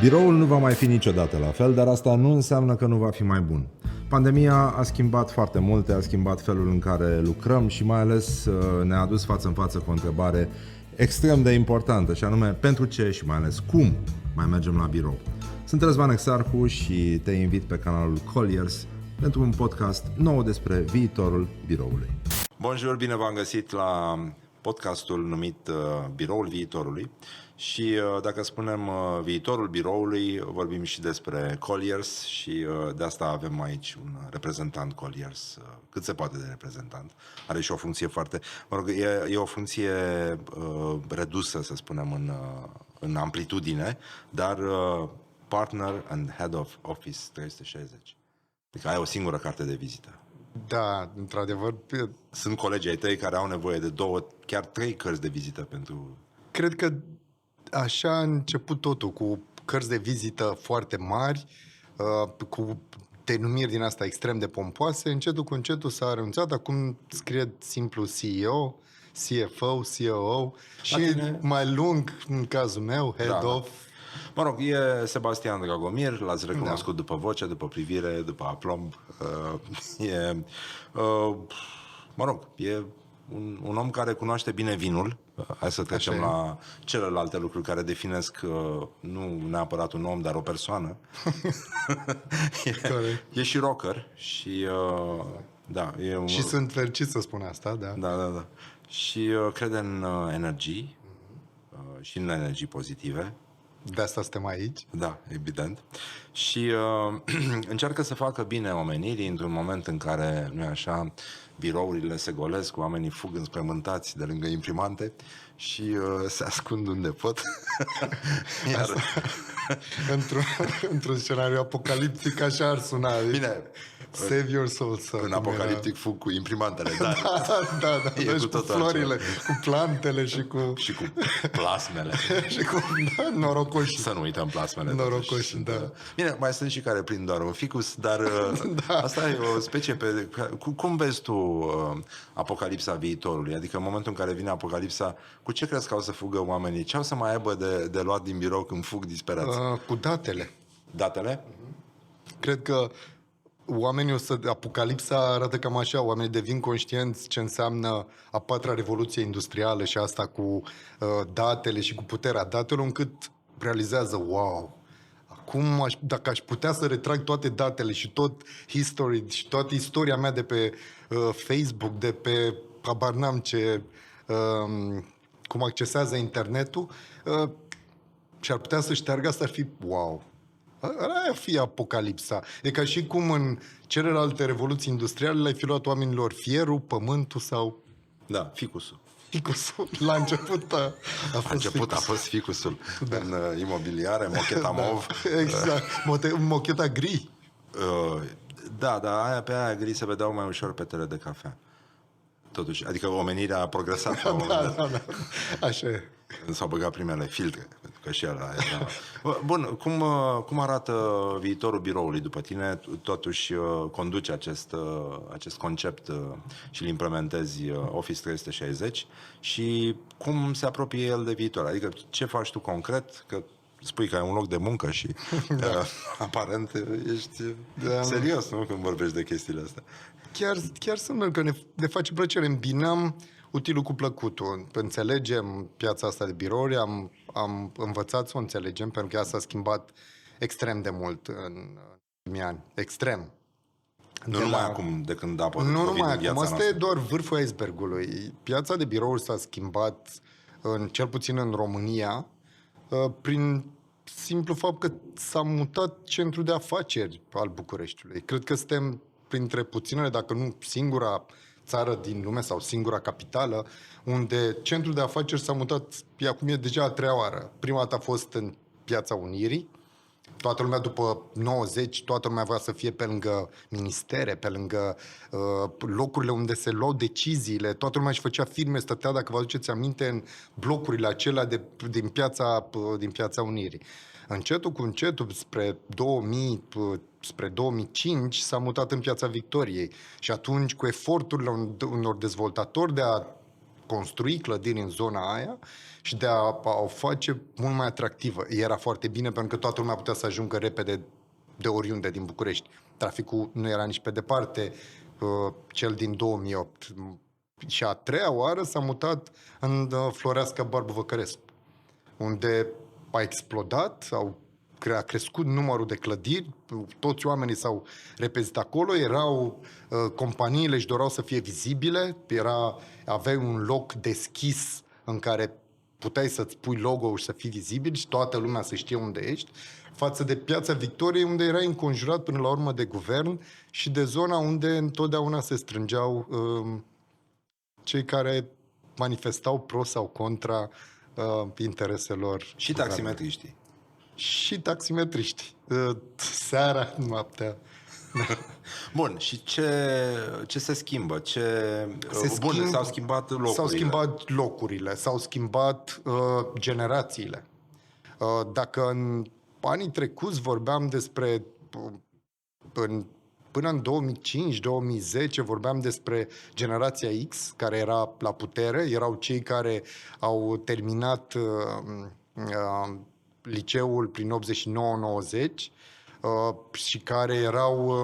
Biroul nu va mai fi niciodată la fel, dar asta nu înseamnă că nu va fi mai bun. Pandemia a schimbat foarte multe, a schimbat felul în care lucrăm și mai ales ne-a adus față în față cu o întrebare extrem de importantă, și anume pentru ce și mai ales cum mai mergem la birou. Sunt Răzvan Exarhu și te invit pe canalul Colliers pentru un podcast nou despre viitorul biroului. Bonjour, bine v-am găsit la podcastul numit Biroul Viitorului. Și dacă spunem viitorul biroului, vorbim și despre Colliers și de asta avem aici un reprezentant Colliers, cât se poate de reprezentant. Are și o funcție foarte, e o funcție redusă, să spunem, în amplitudine, dar partner and head of Office 360. Adică ai o singură carte de vizită. Da, într-adevăr. Sunt colegii ai tăi care au nevoie de 2, chiar 3 cărți de vizită pentru... Cred că așa a început totul, cu cărți de vizită foarte mari, cu denumiri din asta extrem de pompoase. Încetul cu încetul s-a renunțat, acum scrie simplu CEO, CFO, COO și mai lung, în cazul meu, Head of... Mă rog, e Sebastian Dragomir, l-ați recunoscut după voce, după privire, după aplomb. Mă rog, e un om care cunoaște bine vinul. Hai să trecem la celelalte lucruri care definesc nu neapărat un om, dar o persoană. E și rocker și da, și sunt fericit să spun asta, da. Da. Și crede în energii și în energii pozitive. De asta suntem aici. Da, evident. Și încearcă să facă bine omenirii într-un moment în care, nu-i așa, birourile se golesc, oamenii fug înspăimântați de lângă imprimante și se ascund unde pot. Iar... într-un scenariu apocaliptic așa ar suna. Bine, save your soul. În apocaliptic fug cu imprimantele, dar da. Deci cu florile, cu plantele și cu plasmele. și cu norocoși. Să nu uităm plasmele. Norocoși, da. Bine, mai sunt și care prind doar un ficus, dar asta e o specie cum vezi tu apocalipsa viitorului? Adică în momentul în care vine apocalipsa, cu ce crezi că au să fugă oamenii? Ce au să mai aibă de luat din birou când fug disperați? Cu datele. Datele? Cred că oamenii apocalipsa arată cam așa, oamenii devin conștienți ce înseamnă a 4-a revoluție industrială și asta cu datele și cu puterea datelor, încât realizează, wow, acum dacă aș putea să retrag toate datele și tot history și toată istoria mea de pe Facebook, de pe habar n-am ce, cum accesează internetul, și ar putea să șteargă, asta ar fi wow. Aia fi apocalipsa. E ca și cum în celelalte revoluții industriale le-ai fi luat oamenilor fierul, pământul sau... Da, ficusul. Ficusul. La început a fost ficusul. Da. În imobiliare, mocheta mov. Exact. Mocheta gri. Da, pe aia gri se vedeau mai ușor petele de cafea. Totuși, adică omenirea a progresat la un moment dat. Da. Așa e. S-au băgat primele filtre, pentru că și ăla era... Bun, cum arată viitorul biroului după tine? Totuși conduci acest concept și îl implementezi Office 360 și cum se apropie el de viitor? Adică ce faci tu concret? Că spui că ai un loc de muncă și aparent ești serios, nu? Când vorbești de chestiile astea. Chiar sunt, că ne face plăcere. Îmbinăm utilul cu plăcutul. Înțelegem piața asta de birouri, am învățat să o înțelegem, pentru că ea s-a schimbat extrem de mult în ultimii ani. Extrem. Nu numai acum, de când a apărut Nu COVID numai în viața acum, asta noastră. e doar vârful icebergului. Piața de birouri s-a schimbat, cel puțin în România, prin simplu fapt că s-a mutat centrul de afaceri al Bucureștiului. Cred că suntem printre puținele, dacă nu singura țară din lume sau singura capitală, unde centrul de afaceri s-a mutat, acum e deja a 3-a oară. Prima dată a fost în Piața Unirii. Toată lumea după 90, toată lumea vrea să fie pe lângă ministere, pe lângă locurile unde se luau deciziile. Toată lumea își făcea firme, stătea, dacă vă aduceți aminte, în blocurile acelea din Piața Unirii. Încetul cu încetul, spre 2000, spre 2005, s-a mutat în Piața Victoriei. Și atunci, cu eforturile unor dezvoltatori de a construi clădiri în zona aia și de a o face mult mai atractivă. Era foarte bine pentru că toată lumea putea să ajungă repede de oriunde din București. Traficul nu era nici pe departe cel din 2008. Și a treia oară s-a mutat în Floreasca Barbu Văcărescu, unde a explodat, a crescut numărul de clădiri, toți oamenii s-au repezit acolo, companiile își doreau să fie vizibile, aveai un loc deschis în care puteai să-ți pui logo-ul și să fii vizibil și toată lumea să știe unde ești, față de Piața Victoriei, unde erai înconjurat până la urmă de guvern și de zona unde întotdeauna se strângeau cei care manifestau pro sau contra intereselor. Și taximetriștii. Și taximetriști. Seara, noaptea. Bun, și ce se schimbă? S-au schimbat locurile. S-au schimbat locurile, s-au schimbat generațiile. Dacă în anii trecuți vorbeam despre până în 2005-2010 vorbeam despre generația X, care era la putere, erau cei care au terminat liceul prin 89-90 și care erau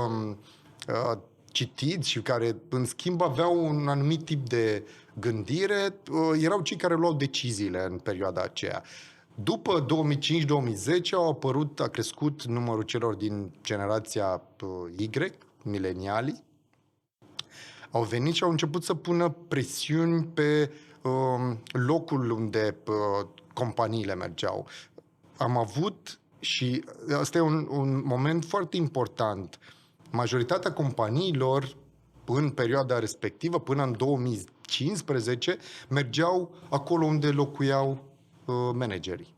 citiți și care, în schimb, aveau un anumit tip de gândire, erau cei care luau deciziile în perioada aceea. După 2005-2010 a crescut numărul celor din generația Y, milenialii, au venit și au început să pună presiuni pe locul unde companiile mergeau. Am avut, și asta e un moment foarte important, majoritatea companiilor în perioada respectivă, până în 2015, mergeau acolo unde locuiau managerii.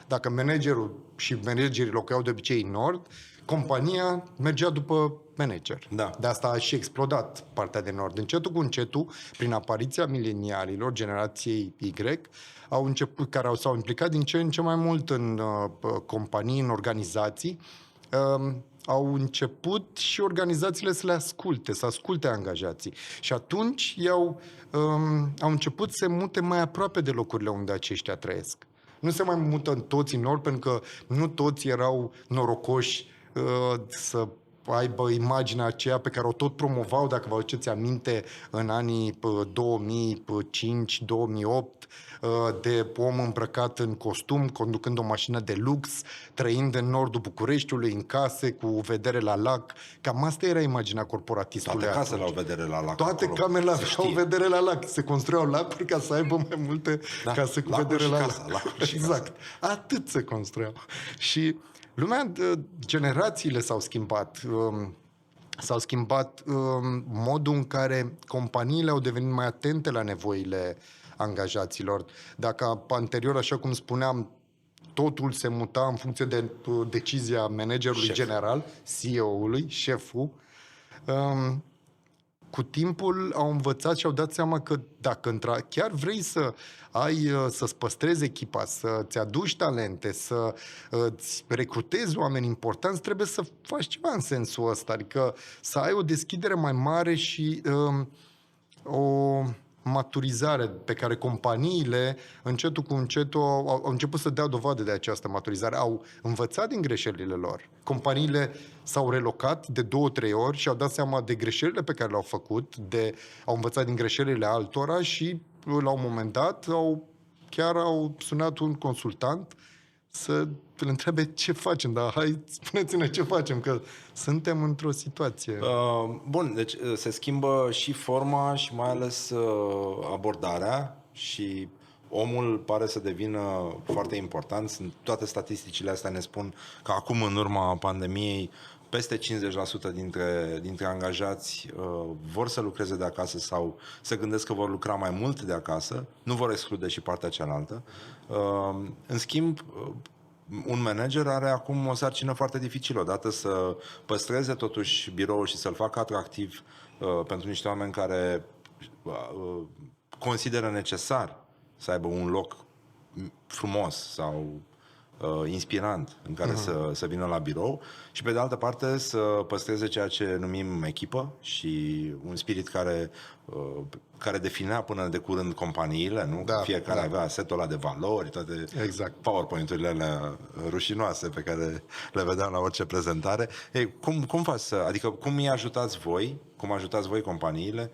Dacă managerii locuiau de obicei în nord, compania mergea după manager. Da. De asta a și explodat partea de nord. Încetul cu încetul, prin apariția milenialilor, generației Y, s-au implicat din ce în ce mai mult în companii, în organizații, au început și organizațiile să le asculte, să asculte angajații. Și atunci au început să se mute mai aproape de locurile unde aceștia trăiesc. Nu se mai mută toți în nord, pentru că nu toți erau norocoși să aibă imaginea aceea pe care o tot promovau, dacă vă aduceți aminte, în anii 2005-2008, de om îmbrăcat în costum, conducând o mașină de lux, trăind în nordul Bucureștiului, în case, cu vedere la lac. Cam asta era imaginea corporatistului. Toate casele au vedere la lac. Toate camerele au vedere la lac. Se construiau lacuri ca să aibă mai multe case cu vedere la lac. Exact. Atât se construiau. Și lumea, generațiile s-au schimbat. S-au schimbat modul în care companiile au devenit mai atente la nevoile angajaților. Dacă anterior, așa cum spuneam, totul se muta în funcție de decizia managerului general, CEO-ului, șeful, cu timpul au învățat și au dat seama că dacă chiar vrei să-ți păstrezi echipa, să-ți aduci talente, să-ți recrutezi oameni importanți, trebuie să faci ceva în sensul ăsta. Adică să ai o deschidere mai mare și o maturizare pe care companiile, încetul cu încetul, au început să dea dovadă de această maturizare. Au învățat din greșelile lor. Companiile s-au relocat de 2-3 ori și au dat seama de greșelile pe care le-au făcut, au învățat din greșelile altora și, la un moment dat, chiar au sunat un consultant să îl întrebe ce facem, dar hai, spuneți-ne ce facem, că suntem într-o situație. Bun, deci se schimbă și forma și mai ales abordarea și omul pare să devină foarte important. Toate statisticile astea ne spun că acum, în urma pandemiei, peste 50% dintre angajați vor să lucreze de acasă sau se gândesc că vor lucra mai mult de acasă, nu vor exclude și partea cealaltă. În schimb, un manager are acum o sarcină foarte dificilă, odată să păstreze totuși biroul și să-l facă atractiv pentru niște oameni care consideră necesar să aibă un loc frumos sau inspirant în care să vină la birou și pe de altă parte să păstreze ceea ce numim echipă și un spirit care definea până de curând companiile, nu? Da, Fiecare avea setul ăla de valori, toate PowerPoint-urile alea rușinoase pe care le vedeam la orice prezentare. Ei, cum faci adică cum îi ajutați voi, cum ajutați voi companiile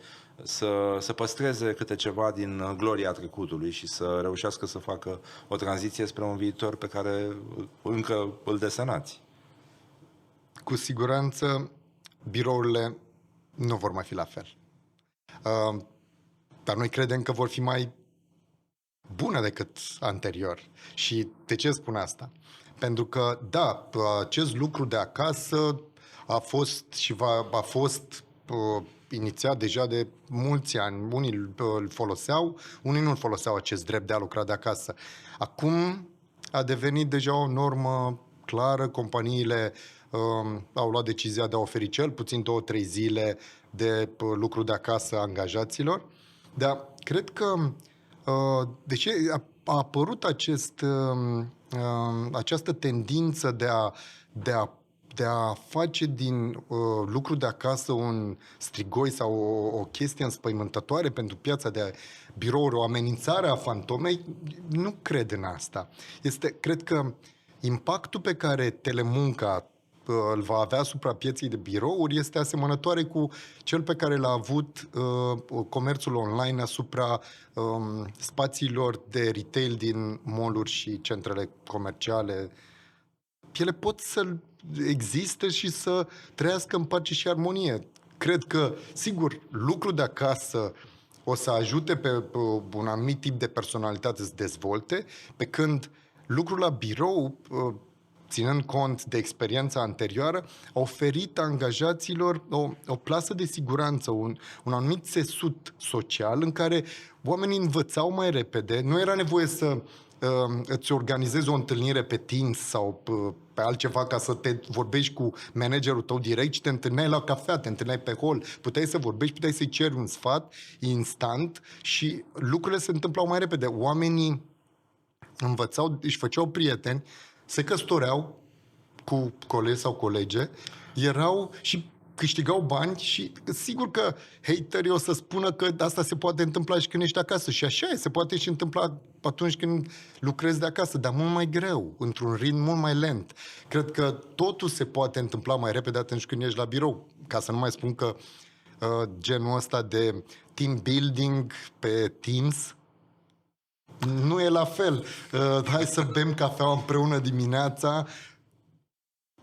să păstreze câte ceva din gloria trecutului și să reușească să facă o tranziție spre un viitor pe care încă îl desenați? Cu siguranță birourile nu vor mai fi la fel. Dar noi credem că vor fi mai bune decât anterior. Și de ce spun asta? Pentru că, da, acest lucru de acasă a fost inițiat deja de mulți ani. Unii îl foloseau, unii nu îl foloseau acest drept de a lucra de acasă. Acum a devenit deja o normă clară, companiile au luat decizia de a oferi cel puțin 2-3 zile de lucru de acasă angajaților. Dar cred că deși a apărut această tendință de a face din lucru de acasă un strigoi sau o chestie înspăimântătoare pentru piața de birouri, o amenințare a fantomei, nu cred în asta. Cred că impactul pe care telemunca îl va avea asupra pieței de birouri este asemănătoare cu cel pe care l-a avut comerțul online asupra spațiilor de retail din mall-uri și centrele comerciale. Ele pot să existe și să trăiască în pace și armonie. Cred că, sigur, lucrul de acasă o să ajute pe un anumit tip de personalitate să dezvolte, pe când lucrul la birou, ținând cont de experiența anterioară, a oferit angajaților o plasă de siguranță, un anumit țesut social în care oamenii învățau mai repede. Nu era nevoie să îți organizezi o întâlnire pe Teams sau pe altceva ca să te vorbești cu managerul tău direct și te întâlneai la cafea, te întâlneai pe hol, puteai să vorbești, puteai să-i ceri un sfat instant și lucrurile se întâmplau mai repede. Oamenii învățau, își făceau prieteni, se căsătoreau cu colegi sau colege, erau și câștigau bani și sigur că haterii o să spună că asta se poate întâmpla și când ești acasă. Și așa e, se poate și întâmpla atunci când lucrezi de acasă, dar mult mai greu, într-un ritm mult mai lent. Cred că totul se poate întâmpla mai repede atunci când ești la birou. Ca să nu mai spun că genul ăsta de team building pe Teams nu e la fel. Hai să bem cafea împreună dimineața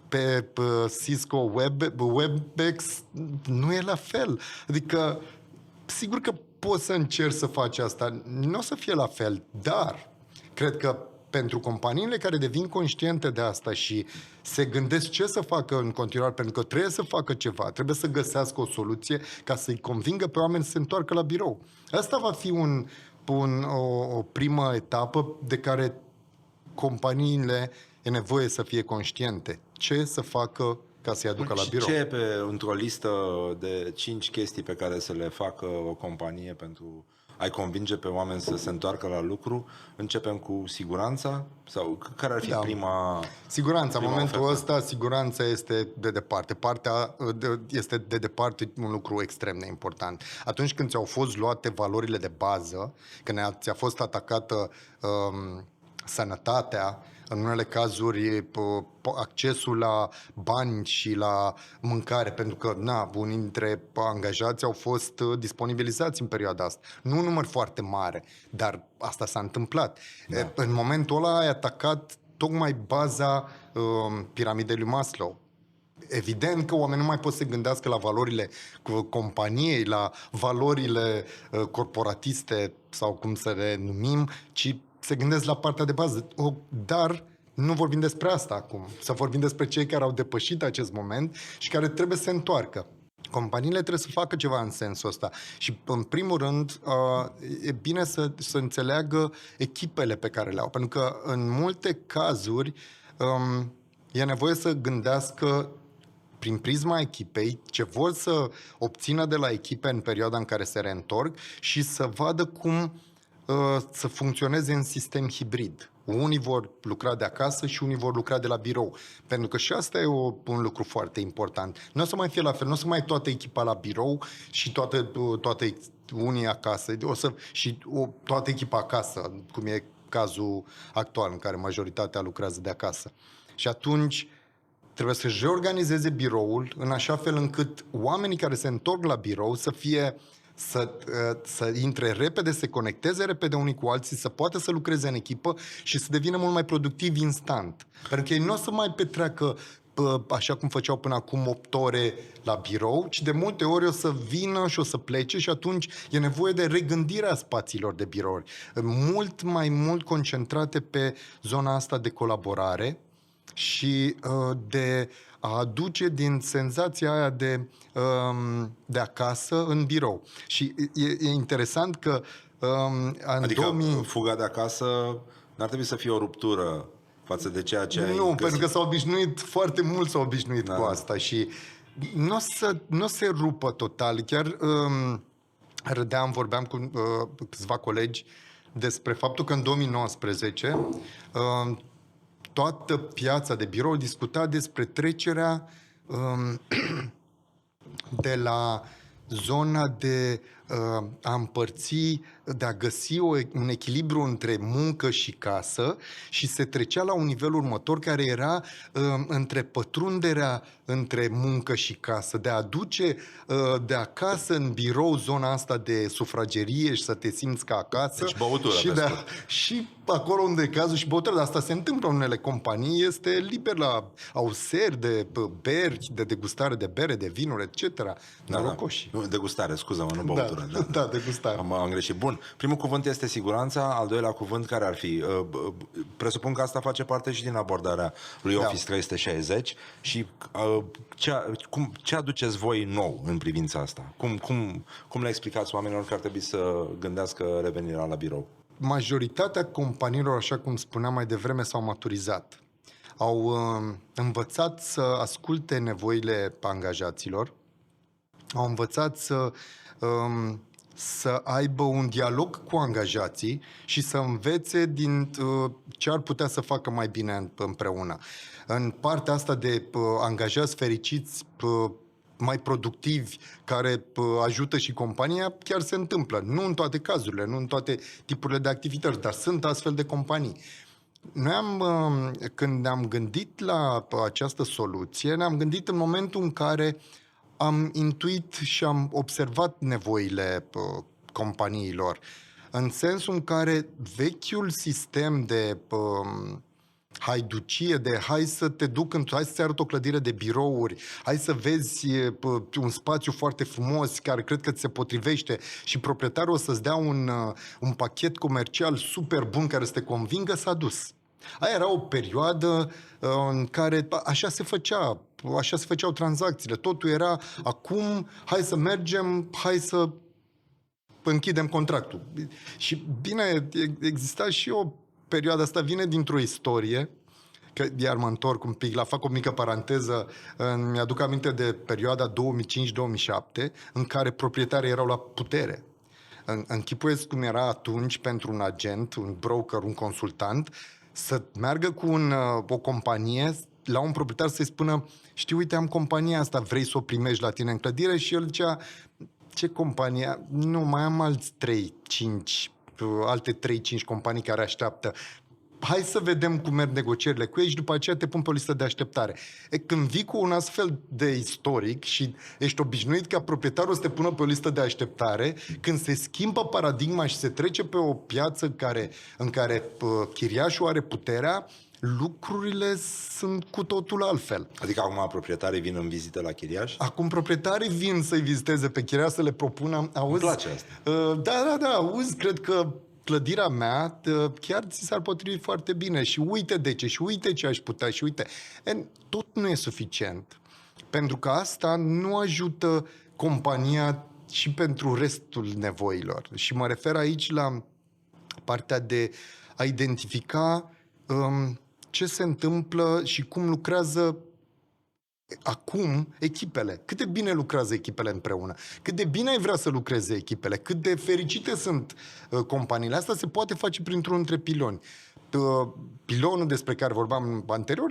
pe Cisco WebEx, nu e la fel. Adică, sigur că poți să încerci să faci asta, nu o să fie la fel, dar cred că pentru companiile care devin conștiente de asta și se gândesc ce să facă în continuare, pentru că trebuie să facă ceva, trebuie să găsească o soluție ca să-i convingă pe oameni să se întoarcă la birou. Asta va fi o primă etapă de care companiile e nevoie să fie conștiente. Ce să facă ca să-i aducă la birou? Ce e într-o listă de 5 chestii pe care să le facă o companie pentru a-i convinge pe oameni să se întoarcă la lucru? Începem cu siguranța? Sau care ar fi prima... Siguranța. În momentul ăsta, siguranța este de departe. Este de departe un lucru extrem de important. Atunci când ți-au fost luate valorile de bază, când ți-a fost atacată sănătatea, în unele cazuri accesul la bani și la mâncare, pentru că unii dintre angajați au fost disponibilizați în perioada asta. Nu un număr foarte mare, dar asta s-a întâmplat. Da. În momentul ăla ai atacat tocmai baza piramidei lui Maslow. Evident că oamenii nu mai pot să se gândească la valorile companiei, la valorile corporatiste sau cum să le numim, ci se gândesc la partea de bază. Dar nu vorbim despre asta acum. Să vorbim despre cei care au depășit acest moment și care trebuie să se întoarcă. Companiile trebuie să facă ceva în sensul ăsta. Și, în primul rând, e bine să înțeleagă echipele pe care le au. Pentru că, în multe cazuri, e nevoie să gândească prin prisma echipei ce vor să obțină de la echipe în perioada în care se reîntorc și să vadă cum să funcționeze în sistem hibrid. Unii vor lucra de acasă și unii vor lucra de la birou. Pentru că și asta e un lucru foarte important. Nu o să mai fie la fel, nu o să mai toată echipa la birou și toată unii acasă, toată echipa acasă, cum e cazul actual în care majoritatea lucrează de acasă. Și atunci trebuie să-și reorganizeze biroul în așa fel încât oamenii care se întorc la birou să intre repede, să se conecteze repede unii cu alții, să poată să lucreze în echipă și să devină mult mai productivi instant. Pentru că ei nu o să mai petreacă așa cum făceau până acum 8 ore la birou, ci de multe ori o să vină și o să plece și atunci e nevoie de regândirea spațiilor de birouri. Mult mai mult concentrate pe zona asta de colaborare și de a aduce din senzația aia de acasă în birou. Și e interesant că adică fuga de acasă n-ar trebui să fie o ruptură față de ceea ce ai Nu, găsit. pentru că s-au obișnuit, foarte mult s-au obișnuit cu asta și nu se rupă total. Chiar vorbeam cu câțiva colegi despre faptul că în 2019 toată piața de birou discuta despre trecerea de la zona de a împărți, de a găsi un echilibru între muncă și casă și se trecea la un nivel următor care era între pătrunderea între muncă și casă, de a aduce de acasă în birou zona asta de sufragerie și să te simți ca acasă. Deci băutură, și acolo unde e cazul și băutură, dar asta se întâmplă în unele companii, este liber la auseri de beri, de degustare de bere, de vinuri, etc. Norocoși. Nu, degustare, scuză-mă, nu băutură. Da, degustare. Am greșit. Bun. Primul cuvânt este siguranța, al doilea cuvânt care ar fi? Presupun că asta face parte și din abordarea lui Office 360 și ce aduceți voi nou în privința asta? Cum le explicați oamenilor că ar trebui să gândească revenirea la birou? Majoritatea companiilor, așa cum spuneam mai devreme, s-au maturizat. Au învățat să asculte nevoile angajaților, au învățat să aibă un dialog cu angajații și să învețe din ce ar putea să facă mai bine împreună. În partea asta de angajați fericiți, mai productivi, care ajută și compania, chiar se întâmplă. Nu în toate cazurile, nu în toate tipurile de activități, dar sunt astfel de companii. Noi când ne-am gândit la această soluție, ne-am gândit în momentul în care am intuit și am observat nevoile companiilor, în sensul în care vechiul sistem de haiducie, de hai să te duc, hai să-ți arăt o clădire de birouri, hai să vezi un spațiu foarte frumos care cred că ți se potrivește și proprietarul o să-ți dea un pachet comercial super bun care să te convingă, s-a dus. Aia era o perioadă în care așa se făceau tranzacțiile. Totul era acum, hai să mergem, hai să închidem contractul. Și bine, exista și o perioadă asta, vine dintr-o istorie, că iar mă întorc un pic, fac o mică paranteză, mi-aduc aminte de perioada 2005-2007, în care proprietarii erau la putere. Închipuiesc cum era atunci pentru un agent, un broker, un consultant, să meargă cu o companie la un proprietar să-i spună: știi, uite, am compania asta, vrei să o primești la tine în clădire? Și el zicea: ce companie? Nu, mai am alte 3-5 companii care așteaptă. Hai să vedem cum merg negocierile cu ei și după aceea te pun pe o listă de așteptare. Când vii cu un astfel de istoric și ești obișnuit ca proprietarul să te pună pe o listă de așteptare, când se schimbă paradigma și se trece pe o piață în care chiriașul are puterea, lucrurile sunt cu totul altfel. Adică acum proprietarii vin în vizită la chiriaș? Acum proprietarii vin să-i viziteze pe chiriaș, să le propună: auzi, îmi place asta. Da, auzi, cred că clădirea mea chiar ți s-ar potrivi foarte bine și uite de ce, și uite ce aș putea, și uite. Tot nu e suficient, pentru că asta nu ajută compania și pentru restul nevoilor. Și mă refer aici la partea de a identifica ce se întâmplă și cum lucrează acum echipele. Cât de bine lucrează echipele împreună? Cât de bine ai vrea să lucreze echipele? Cât de fericite sunt companiile? Asta se poate face printr-unul dintre piloni. pilonul despre care vorbeam anterior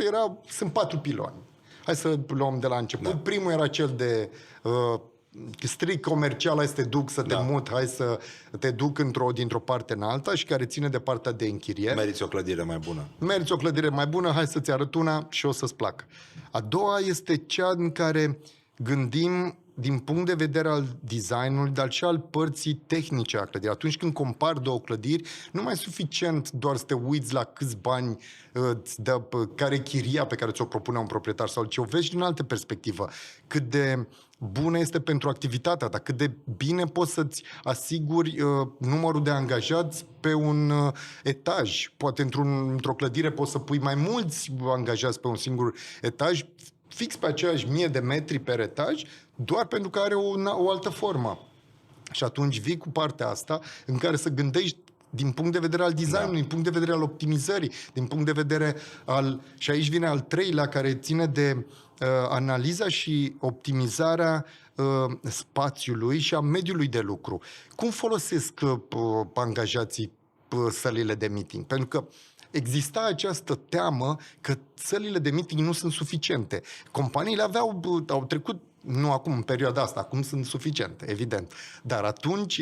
sunt 4 piloni. Hai să luăm de la început. Da. Primul era cel de strict comercial, hai să te duc, să te mut, hai să te duc dintr-o parte în alta și care ține de partea de închiriere. Meriți o clădire mai bună. Meriți o clădire mai bună, hai să-ți arăt una și o să-ți placă. A doua este cea în care gândim din punct de vedere al designului, dar și al părții tehnice a clădirii. Atunci când compari două clădiri, nu mai e suficient doar să te uiți la câți bani îți dă, care e chiria pe care ți-o propune un proprietar sau ce o vezi din altă perspectivă. Cât de bună este pentru activitatea ta, cât de bine poți să-ți asiguri numărul de angajați pe un etaj. Poate într-o clădire poți să pui mai mulți angajați pe un singur etaj, fix pe aceeași 1000 de metri per etaj, doar pentru că are o altă formă. Și atunci vii cu partea asta în care să gândești din punct de vedere al designului, din punct de vedere al optimizării, din punct de vedere și aici vine al treilea, care ține de analiza și optimizarea spațiului și a mediului de lucru. Cum folosesc angajații sălile de meeting? Pentru că exista această teamă că sălile de meeting nu sunt suficiente. Companiile au trecut, nu acum în perioada asta, acum sunt suficiente, evident. Dar atunci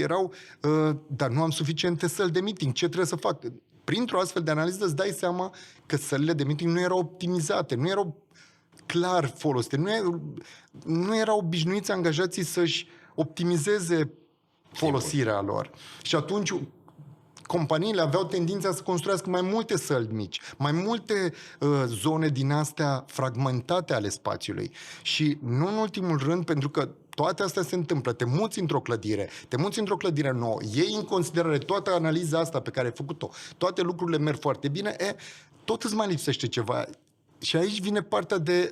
dar nu am suficiente săli de meeting, ce trebuie să fac? Printr-o astfel de analiză îți dai seama că sălile de meeting nu erau optimizate, nu erau clar folosite, nu erau obișnuiți angajații să-și optimizeze folosirea lor. Și atunci companiile aveau tendința să construiască mai multe săli mici, mai multe zone din astea fragmentate ale spațiului. Și nu în ultimul rând, pentru că toate astea se întâmplă, te muți într-o clădire nouă, iei în considerare toată analiza asta pe care ai făcut-o, toate lucrurile merg foarte bine, tot îți mai lipsește ceva. Și aici vine partea de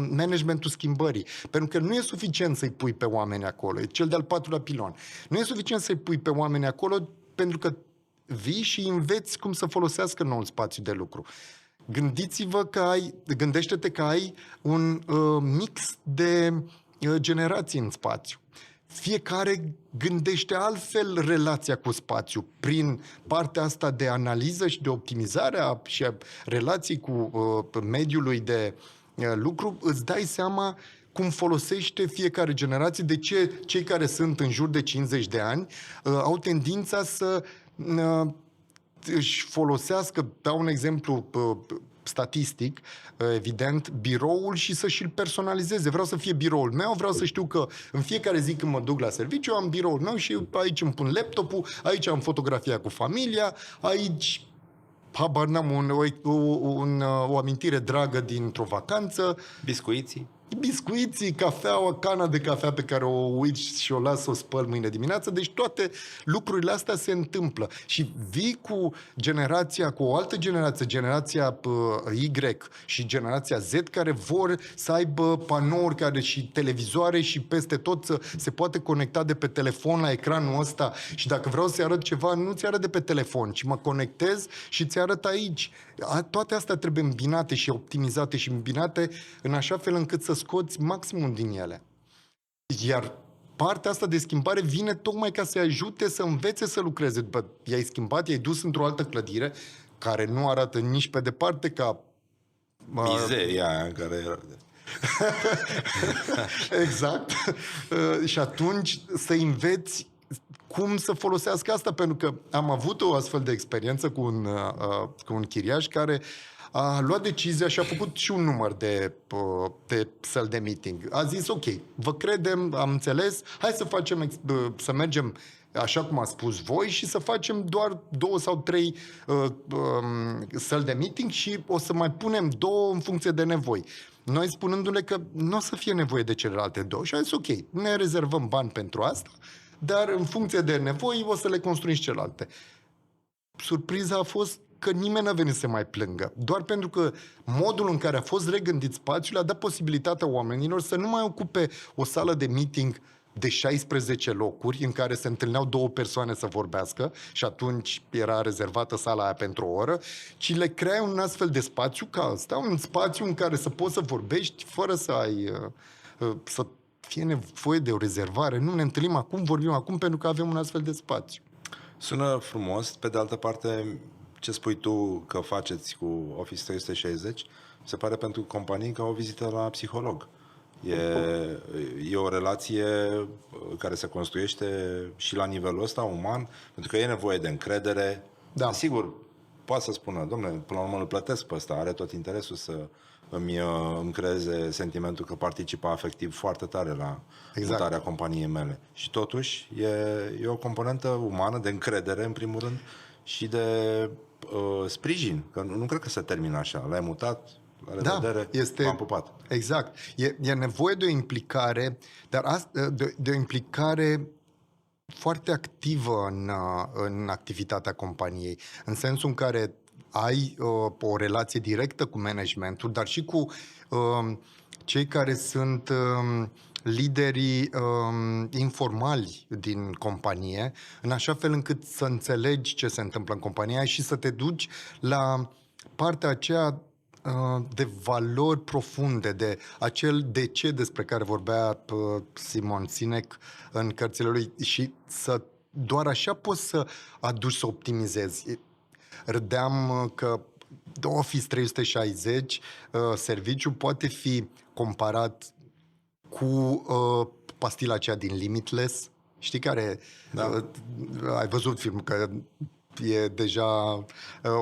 managementul schimbării. Pentru că nu e suficient să-i pui pe oameni acolo, e cel de-al patrulea pilon. Nu e suficient să-i pui pe oameni acolo pentru că vii și înveți cum să folosească noul spațiu de lucru. Gândește-te că ai un mix de generații în spațiu. Fiecare gândește altfel relația cu spațiu prin partea asta de analiză și de optimizare și a relației cu mediului de lucru. Îți dai seama cum folosește fiecare generație, de ce cei care sunt în jur de 50 de ani au tendința să își folosească, dau un exemplu statistic, evident, biroul și să și-l personalizeze. Vreau să fie biroul meu, vreau să știu că în fiecare zi când mă duc la serviciu am biroul meu și aici îmi pun laptopul, aici am fotografia cu familia, aici habar n-am o amintire dragă dintr-o vacanță. Biscuiții, cafeaua, cana de cafea pe care o uit și o las să o spăl mâine dimineață. Deci toate lucrurile astea se întâmplă. Și vii cu o altă generație, generația Y și generația Z, care vor să aibă panouri și televizoare și peste tot se poate conecta de pe telefon la ecranul ăsta și dacă vreau să-i arăt ceva, nu ți arăt de pe telefon, ci mă conectez și ți arăt aici. Toate astea trebuie îmbinate și optimizate și îmbinate în așa fel încât să scoți maximul din ele. Iar partea asta de schimbare vine tocmai ca să-i ajute să învețe să lucreze. După i-ai schimbat, i-ai dus într-o altă clădire care nu arată nici pe departe ca mizeria aia care era. Exact. Și atunci să înveți cum să folosească asta, pentru că am avut o astfel de experiență cu un chiriaș care a luat decizia și a făcut și un număr de săli de meeting. A zis, ok, vă credem, am înțeles, hai să mergem așa cum a spus voi și să facem doar 2 sau 3 săli de meeting și o să mai punem 2 în funcție de nevoi. Noi spunându-le că nu o să fie nevoie de celelalte 2. Și a zis, ok, ne rezervăm bani pentru asta, dar în funcție de nevoi o să le construim și celelalte. Surpriza a fost că nimeni n-a venit să mai plângă. Doar pentru că modul în care a fost regândit spațiul a dat posibilitatea oamenilor să nu mai ocupe o sală de meeting de 16 locuri în care se întâlneau 2 persoane să vorbească și atunci era rezervată sala aia pentru o oră, ci le crea un astfel de spațiu ca ăsta, un spațiu în care să poți să vorbești fără să fie nevoie de o rezervare. Nu ne întâlnim acum, vorbim acum pentru că avem un astfel de spațiu. Sună frumos, pe de altă parte ce spui tu că faceți cu Office 360, se pare pentru companii ca o vizită la psiholog. E o relație care se construiește și la nivelul ăsta uman, pentru că e nevoie de încredere. Da. Sigur, poate să spună, dom'le, până la urmă îl plătesc pe ăsta, are tot interesul să îmi creeze sentimentul că participă afectiv foarte tare la mutarea companiei mele. Și totuși e o componentă umană de încredere, în primul rând, și de sprijin. Că nu cred că se termină așa. L-ai mutat, la revedere, m-am pupat. Exact. E nevoie de o implicare, dar de o implicare foarte activă în activitatea companiei, în sensul în care ai o relație directă cu managementul, dar și cu cei care sunt liderii informali din companie, în așa fel încât să înțelegi ce se întâmplă în compania și să te duci la partea aceea de valori profunde, de acel de ce despre care vorbea Simon Sinek în cărțile lui și doar așa poți să aduci să optimizezi. Râdeam că Office 360, serviciul poate fi comparat cu pastila aceea din Limitless, știi care, ai văzut filmul, că e deja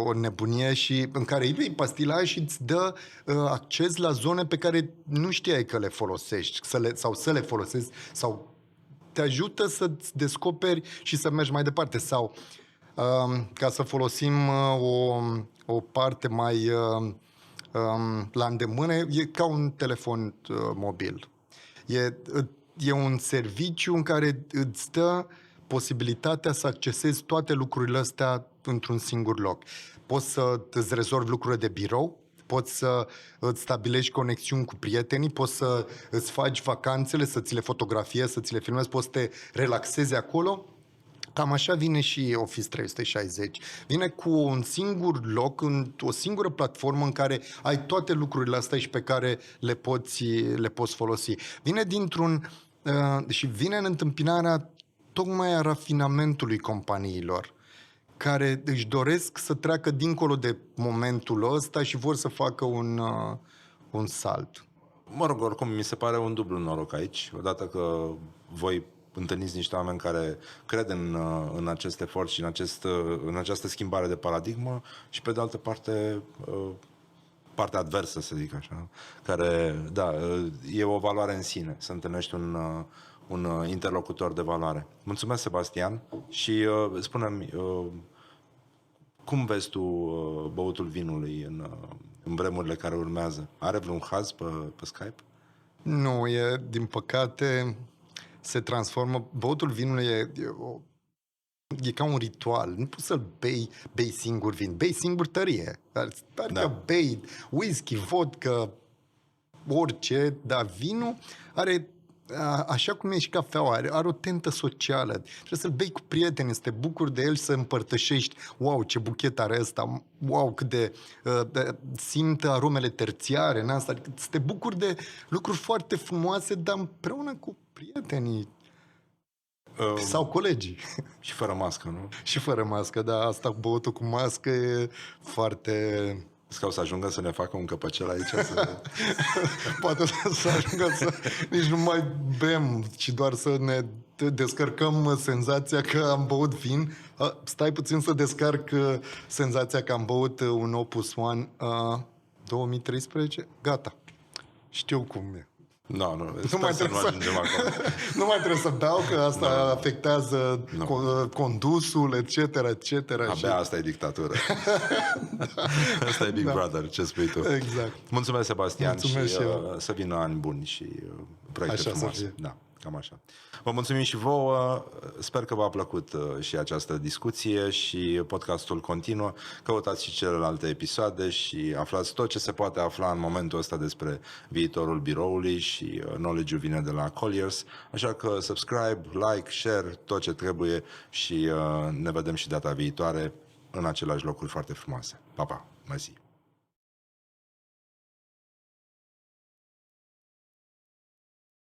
o nebunie și în care îi bei pastila aia și îți dă acces la zone pe care nu știai că le folosești sau să le folosești sau te ajută să-ți descoperi și să mergi mai departe sau ca să folosim o parte mai la îndemână, e ca un telefon mobil. E un serviciu în care îți dă posibilitatea să accesezi toate lucrurile astea într-un singur loc. Poți să îți rezolvi lucrurile de birou, poți să îți stabilești conexiuni cu prietenii, poți să îți faci vacanțele, să ți le fotografiezi, să ți le filmezi, poți să te relaxezi acolo. Cam așa vine și Office 360. Vine cu un singur loc, o singură platformă în care ai toate lucrurile astea și pe care le poți folosi. Vine și vine în întâmpinarea tocmai a rafinamentului companiilor, care își doresc să treacă dincolo de momentul ăsta și vor să facă un salt. Mă rog, oricum, mi se pare un dublu noroc aici. Odată că voi întâlniți niște oameni care cred în acest efort și în această schimbare de paradigmă și, pe de altă parte, partea adversă, să zic așa, care, da, e o valoare în sine, să întâlnești un interlocutor de valoare. Mulțumesc, Sebastian, și spune-mi, cum vezi tu băutul vinului în vremurile care urmează? Are vreun haz pe Skype? Nu, din păcate, se transformă, băutul vinului e ca un ritual. Nu poți să-l bei singur vin. Bei singur tărie. Adică bei whisky, vodka, orice, dar vinul are, așa cum e și cafeaua, are o tentă socială. Trebuie să-l bei cu prieteni, să te bucuri de el și să împărtășești. Wow, ce buchet are ăsta! Wow, cât de simtă aromele terțiare în asta. Adică să te bucuri de lucruri foarte frumoase, dar împreună cu prietenii sau colegii. Și fără mască, nu? Și fără mască, da. Asta băutul cu mască e foarte... Că o să ajungă să ne facă un căpăcel aici? Poate să ajungă să nici nu mai bem, ci doar să ne descărcăm senzația că am băut vin. Stai puțin să descarc senzația că am băut un Opus One 2013. Gata. Știu cum e. Nu mai trebuie să ajungem acolo. Nu mai trebuie să beau, că asta afectează condusul, etc. Abia asta e dictatură. Asta e Big Brother, ce spui tu. Exact. Mulțumesc, Sebastian. Mulțumesc și să vină ani buni și proiecte așa frumoase. Da, cam așa. Vă mulțumim și vouă. Sper că v-a plăcut și această discuție și podcastul continuă. Căutați și celelalte episoade și aflați tot ce se poate afla în momentul ăsta despre viitorul biroului și knowledge-ul vine de la Colliers. Așa că subscribe, like, share, tot ce trebuie și ne vedem și data viitoare în aceleași locuri foarte frumoase. Pa, pa! Mersi!